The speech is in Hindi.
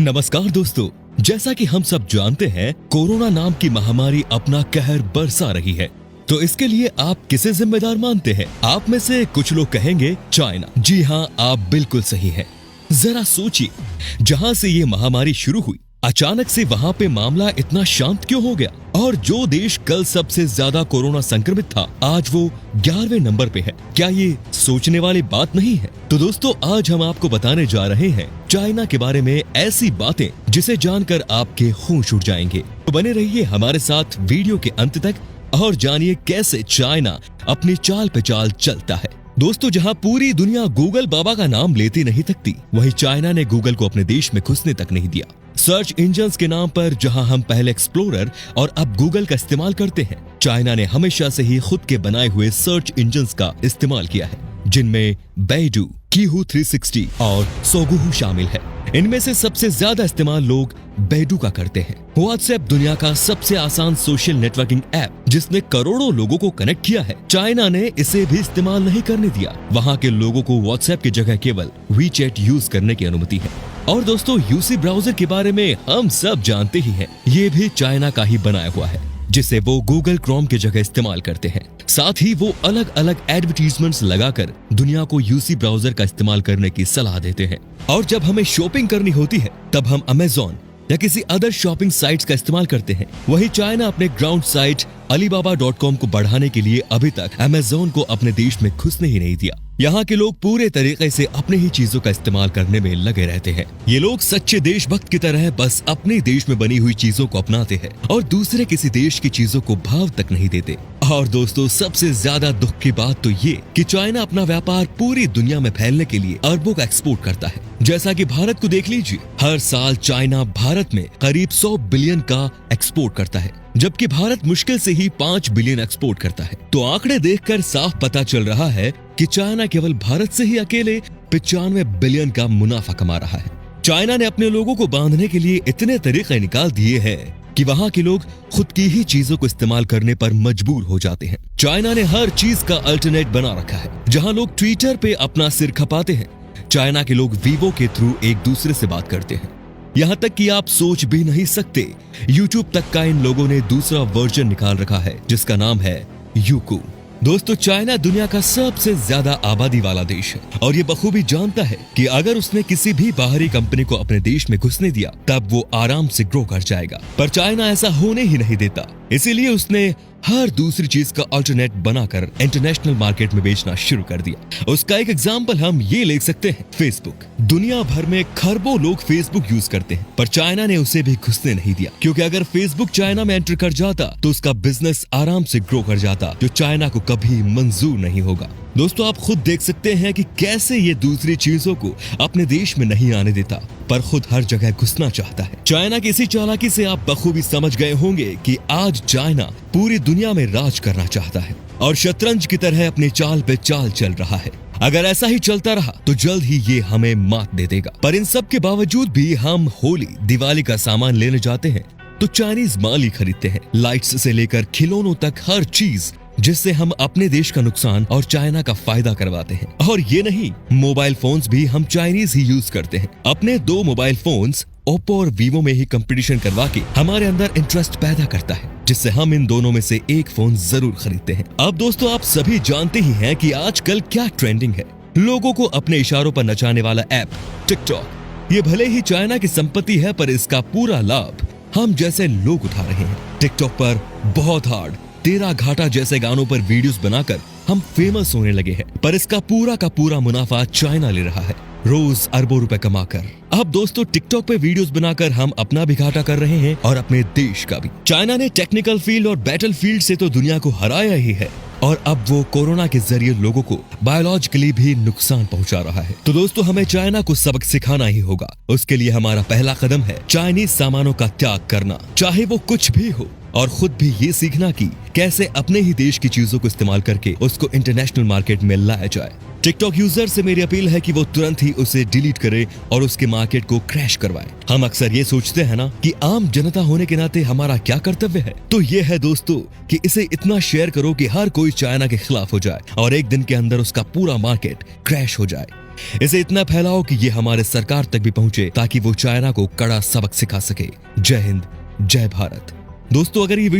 नमस्कार दोस्तों, जैसा कि हम सब जानते हैं कोरोना नाम की महामारी अपना कहर बरसा रही है। तो इसके लिए आप किसे जिम्मेदार मानते हैं? आप में से कुछ लोग कहेंगे चाइना। जी हाँ, आप बिल्कुल सही हैं। जरा सोचिए, जहाँ से ये महामारी शुरू हुई अचानक से वहाँ पे मामला इतना शांत क्यों हो गया? और जो देश कल सबसे ज्यादा कोरोना संक्रमित था आज वो 11वें नंबर पे है। क्या ये सोचने वाली बात नहीं है? तो दोस्तों, आज हम आपको बताने जा रहे हैं चाइना के बारे में ऐसी बातें जिसे जानकर आपके होश उड़ जाएंगे। तो बने रहिए हमारे साथ वीडियो के अंत तक और जानिए कैसे चाइना अपनी चाल पे चाल चलता है। दोस्तों, जहां पूरी दुनिया गूगल बाबा का नाम लेती नहीं थकती, वहीं चाइना ने गूगल को अपने देश में घुसने तक नहीं दिया। सर्च इंजन्स के नाम पर जहां हम पहले एक्सप्लोरर और अब गूगल का इस्तेमाल करते हैं, चाइना ने हमेशा से ही खुद के बनाए हुए सर्च इंजन्स का इस्तेमाल किया है, जिनमें बैडू, कीहू 360 और सोगुहू शामिल है। इनमें से सबसे ज्यादा इस्तेमाल लोग बैडू का करते हैं। व्हाट्सएप दुनिया का सबसे आसान सोशल नेटवर्किंग ऐप जिसने करोड़ों लोगों को कनेक्ट किया है, चाइना ने इसे भी इस्तेमाल नहीं करने दिया। वहाँ के लोगों को व्हाट्सएप की जगह केवल वीचैट यूज करने की अनुमति है। और दोस्तों, यूसी ब्राउजर के बारे में हम सब जानते ही हैं। ये भी चाइना का ही बनाया हुआ है, जिसे वो गूगल क्रोम की जगह इस्तेमाल करते हैं। साथ ही वो अलग अलग एडवर्टीजमेंट्स लगाकर दुनिया को यूसी ब्राउजर का इस्तेमाल करने की सलाह देते हैं। और जब हमें शॉपिंग करनी होती है तब हम अमेज़न या किसी अदर शॉपिंग साइट्स का इस्तेमाल करते हैं। वहीं चाइना अपने ग्राउंड साइट alibaba.com को बढ़ाने के लिए अभी तक अमेज़न को अपने देश में घुसने ही नहीं दिया। यहाँ के लोग पूरे तरीके से अपने ही चीजों का इस्तेमाल करने में लगे रहते हैं। ये लोग सच्चे देशभक्त की तरह बस अपने देश में बनी हुई चीजों को अपनाते हैं और दूसरे किसी देश की चीजों को भाव तक नहीं देते। और दोस्तों, सबसे ज्यादा दुख की बात तो ये कि चाइना अपना व्यापार पूरी दुनिया में फैलने के लिए अरबों का एक्सपोर्ट करता है। जैसा कि भारत को देख लीजिए, हर साल चाइना भारत में करीब 100 बिलियन का एक्सपोर्ट करता है, जबकि भारत मुश्किल से ही 5 बिलियन एक्सपोर्ट करता है। तो आंकड़े देखकर साफ पता चल रहा है कि चाइना केवल भारत से ही अकेले 95 बिलियन का मुनाफा कमा रहा है। चाइना ने अपने लोगों को बांधने के लिए इतने तरीके निकाल दिए हैं कि वहाँ के लोग खुद की ही चीजों को इस्तेमाल करने पर मजबूर हो जाते हैं। चाइना ने हर चीज का अल्टरनेट बना रखा है। जहाँ लोग ट्विटर पे अपना सिर खपाते हैं, चाइना के लोग वीवो के थ्रू एक दूसरे से बात करते हैं। यहाँ तक कि आप सोच भी नहीं सकते, यूट्यूब तक का इन लोगों ने दूसरा वर्जन निकाल रखा है जिसका नाम है यूकू। दोस्तों, चाइना दुनिया का सबसे ज्यादा आबादी वाला देश है और ये बखूबी जानता है कि अगर उसने किसी भी बाहरी कंपनी को अपने देश में घुसने दिया तब वो आराम से ग्रो कर जाएगा। पर चाइना ऐसा होने ही नहीं देता, इसीलिए उसने हर दूसरी चीज का अल्टरनेट बनाकर इंटरनेशनल मार्केट में बेचना शुरू कर दिया। उसका एक एग्जांपल हम ये ले सकते हैं, फेसबुक। दुनिया भर में खरबों लोग फेसबुक यूज करते हैं, पर चाइना ने उसे भी घुसने नहीं दिया, क्योंकि अगर फेसबुक चाइना में एंटर कर जाता तो उसका बिजनेस आराम से ग्रो कर जाता, जो चाइना को कभी मंजूर नहीं होगा। दोस्तों, आप खुद देख सकते हैं कि कैसे ये दूसरी चीजों को अपने देश में नहीं आने देता, पर खुद हर जगह घुसना चाहता है। चाइना की इसी चालाकी से आप बखूबी समझ गए होंगे कि आज चाइना पूरी दुनिया में राज करना चाहता है और शतरंज की तरह अपनी चाल पे चाल चल रहा है। अगर ऐसा ही चलता रहा तो जल्द ही ये हमें मात दे देगा। पर इन सब के बावजूद भी हम होली, दिवाली का सामान लेने जाते हैं तो चाइनीज माल ही खरीदते हैं। लाइट्स से लेकर खिलौनों तक हर चीज, जिससे हम अपने देश का नुकसान और चाइना का फायदा करवाते हैं। और ये नहीं, मोबाइल फोन्स भी हम चाइनीज ही यूज करते हैं। अपने 2 मोबाइल फोन्स ओप्पो और वीवो में ही कंपटीशन करवा के हमारे अंदर इंटरेस्ट पैदा करता है, जिससे हम इन दोनों में से एक फोन जरूर खरीदते हैं। अब दोस्तों, आप सभी जानते ही हैं कि आजकल क्या ट्रेंडिंग है। लोगों को अपने इशारों पर नचाने वाला ऐप टिकटॉक। ये भले ही चाइना की संपत्ति है, पर इसका पूरा लाभ हम जैसे लोग उठा रहे हैं। टिकटॉक पर बहुत हार्ड, तेरा घाटा जैसे गानों पर वीडियोस बनाकर हम फेमस होने लगे हैं, पर इसका पूरा का पूरा मुनाफा चाइना ले रहा है, रोज अरबों रुपए कमाकर। अब दोस्तों, टिकटॉक पे वीडियोस बनाकर हम अपना भी घाटा कर रहे हैं और अपने देश का भी। चाइना ने टेक्निकल फील्ड और बैटल फील्ड से तो दुनिया को हराया ही है, और अब वो कोरोना के जरिए लोगों को बायोलॉजिकली भी नुकसान पहुंचा रहा है। तो दोस्तों, हमें चाइना को सबक सिखाना ही होगा। उसके लिए हमारा पहला कदम है चाइनीज सामानों का त्याग करना, चाहे वो कुछ भी हो, और खुद भी ये सीखना कि कैसे अपने ही देश की चीजों को इस्तेमाल करके उसको इंटरनेशनल मार्केट में लाया जाए। टिकटॉक यूजर से मेरी अपील है कि वो तुरंत ही उसे डिलीट करे और उसके मार्केट को क्रैश करवाए। हम अक्सर ये सोचते हैं ना कि आम जनता होने के नाते हमारा क्या कर्तव्य है, तो ये है दोस्तों कि इसे इतना शेयर करो कि हर कोई चाइना के खिलाफ हो जाए और एक दिन के अंदर उसका पूरा मार्केट क्रैश हो जाए। इसे इतना फैलाओ कि ये हमारे सरकार तक भी पहुंचे, ताकि वो चाइना को कड़ा सबक सिखा सके। जय हिंद, जय भारत। दोस्तों, अगर ये